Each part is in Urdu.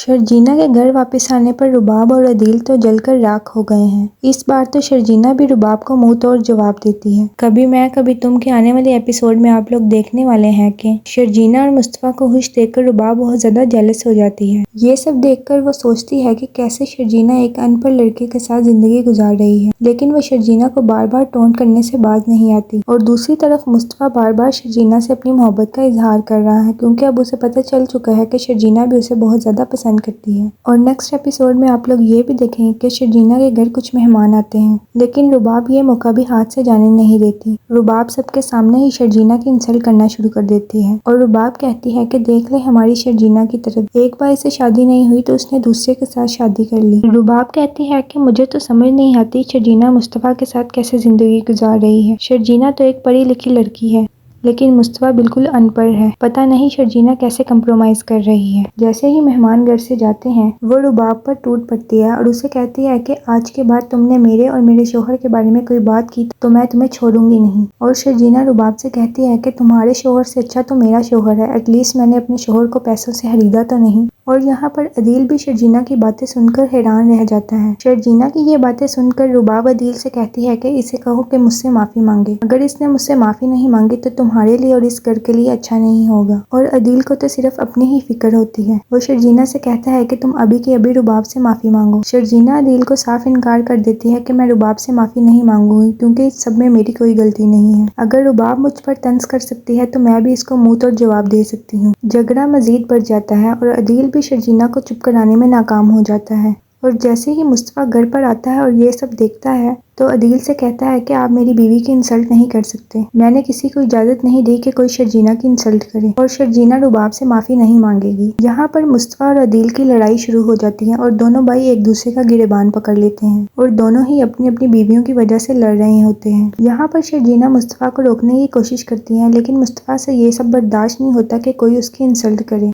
شرجینا کے گھر واپس آنے پر رباب اور عدیل تو جل کر راکھ ہو گئے ہیں۔ اس بار تو شرجینا بھی رباب کو منہ توڑ جواب دیتی ہے۔ کبھی میں کبھی تم کے آنے والے ایپیسوڈ میں آپ لوگ دیکھنے والے ہیں کہ شرجینا اور مصطفیٰ کو خوش دیکھ کر رباب بہت زیادہ جیلس ہو جاتی ہے۔ یہ سب دیکھ کر وہ سوچتی ہے کہ کیسے شرجینا ایک ان پڑھ لڑکے کے ساتھ زندگی گزار رہی ہے، لیکن وہ شرجینا کو بار بار ٹونٹ کرنے سے باز نہیں آتی۔ اور دوسری طرف مصطفیٰ بار بار شرجینا سے اپنی محبت کا اظہار کر رہا ہے، کیونکہ اب اسے پتہ چل چکا ہے کہ شرجینا بھی اسے بہت زیادہ پسند کرتی ہے۔ اور نیکسٹ ایپیسوڈ میں آپ لوگ یہ بھی دیکھیں گے کہ شرجینا کے گھر کچھ مہمان آتے ہیں، لیکن رباب یہ موقع بھی ہاتھ سے جانے نہیں دیتی۔ رباب سب کے سامنے ہی شرجینا کی انسلٹ کرنا شروع کر دیتی ہے اور رباب کہتی ہے کہ دیکھ لے ہماری شرجینا کی طرف، ایک بار اسے شادی نہیں ہوئی تو اس نے دوسرے کے ساتھ شادی کر لی۔ رباب کہتی ہے کہ مجھے تو سمجھ نہیں آتی شرجینا مصطفیٰ کے ساتھ کیسے زندگی گزار رہی ہے۔ شرجینا تو ایک پڑھی لکھی لڑکی ہے، لیکن مصطفیٰ بالکل ان پڑھ ہے، پتہ نہیں شرجینا کیسے کمپرومائز کر رہی ہے۔ جیسے ہی مہمان گھر سے جاتے ہیں وہ رباب پر ٹوٹ پڑتی ہے اور اسے کہتی ہے کہ آج کے بعد تم نے میرے اور میرے شوہر کے بارے میں کوئی بات کی تو میں تمہیں چھوڑوں گی نہیں۔ اور شرجینا رباب سے کہتی ہے کہ تمہارے شوہر سے اچھا تو میرا شوہر ہے، ایٹ لیسٹ میں نے اپنے شوہر کو پیسوں سے خریدا تو نہیں۔ اور یہاں پر عدیل بھی شرجینا کی باتیں سن کر حیران رہ جاتا ہے۔ شرجینا کی یہ باتیں سن کر رباب عدیل سے کہتی ہے کہ اسے کہو کہ مجھ سے معافی مانگے، اگر اس نے مجھ سے معافی نہیں مانگی تو تمہارے لیے اور اس گھر کے لیے اچھا نہیں ہوگا۔ اور عدیل کو تو صرف اپنی ہی فکر ہوتی ہے۔ وہ شرجینا سے کہتا ہے کہ تم ابھی کے ابھی رباب سے معافی مانگو۔ شرجینا عدیل کو صاف انکار کر دیتی ہے کہ میں رباب سے معافی نہیں مانگوں گی، کیونکہ اس سب میں میری کوئی غلطی نہیں ہے۔ اگر رباب مجھ پر طنز کر سکتی ہے تو میں بھی اس کو منہ توڑ جواب دے سکتی ہوں۔ جھگڑا مزید بڑھ جاتا ہے اور عدیل بھی شرجینا کو چپ کرانے میں ناکام ہو جاتا ہے۔ اور جیسے ہی مصطفیٰ گھر پر آتا ہے اور یہ سب دیکھتا ہے تو عدیل سے کہتا ہے کہ آپ میری بیوی کی انسلٹ نہیں کر سکتے، میں نے کسی کو اجازت نہیں دی کہ کوئی شرجینا کی انسلٹ کرے، اور شرجینا رباب سے معافی نہیں مانگے گی۔ یہاں پر مصطفیٰ اور عدیل کی لڑائی شروع ہو جاتی ہے اور دونوں بھائی ایک دوسرے کا گریبان پکڑ لیتے ہیں اور دونوں ہی اپنی اپنی بیویوں کی وجہ سے لڑ رہے ہوتے ہیں۔ یہاں پر شرجینا مصطفیٰ کو روکنے کی کوشش کرتی ہے، لیکن مصطفیٰ سے یہ سب برداشت نہیں ہوتا کہ کوئی اس کی انسلٹ کرے۔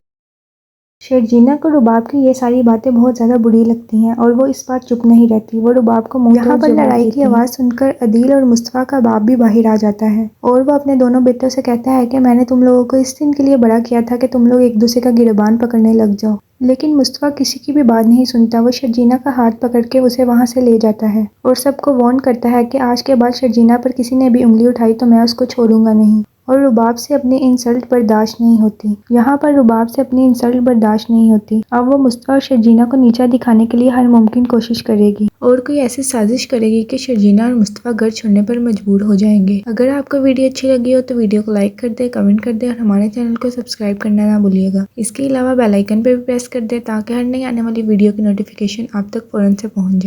شرجینا کو رباب کی یہ ساری باتیں بہت زیادہ بری لگتی ہیں اور وہ اس بار چپ نہیں رہتی، وہ رباب کو منہ یہاں پر لڑائی کی آواز سن کر عدیل اور مصطفیٰ کا باپ بھی باہر آ جاتا ہے اور وہ اپنے دونوں بیٹوں سے کہتا ہے کہ میں نے تم لوگوں کو اس دن کے لیے بڑا کیا تھا کہ تم لوگ ایک دوسرے کا گریبان پکڑنے لگ جاؤ، لیکن مصطفیٰ کسی کی بھی بات نہیں سنتا۔ وہ شرجینا کا ہاتھ پکڑ کے اسے وہاں سے لے جاتا ہے اور سب کو وارن کرتا ہے کہ آج کے بعد شرجینا پر کسی نے بھی انگلی اٹھائی تو میں اس کو چھوڑوں گا نہیں۔ اور رباب سے اپنی انسلٹ برداشت نہیں ہوتی۔ یہاں پر رباب سے اپنی انسلٹ برداشت نہیں ہوتی۔ اب وہ مصطفیٰ اور شرجینا کو نیچا دکھانے کے لیے ہر ممکن کوشش کرے گی اور کوئی ایسی سازش کرے گی کہ شرجینا اور مصطفیٰ گھر چھوڑنے پر مجبور ہو جائیں گے۔ اگر آپ کو ویڈیو اچھی لگی ہو تو ویڈیو کو لائک کر دیں، کمنٹ کر دیں اور ہمارے چینل کو سبسکرائب کرنا نہ بھولیے گا۔ اس کے علاوہ بیل آئیکن پہ بھی پریس کر دیں تاکہ ہر نئی آنے والی ویڈیو کی نوٹیفیکیشن آپ تک فوراً سے پہنچ جائے۔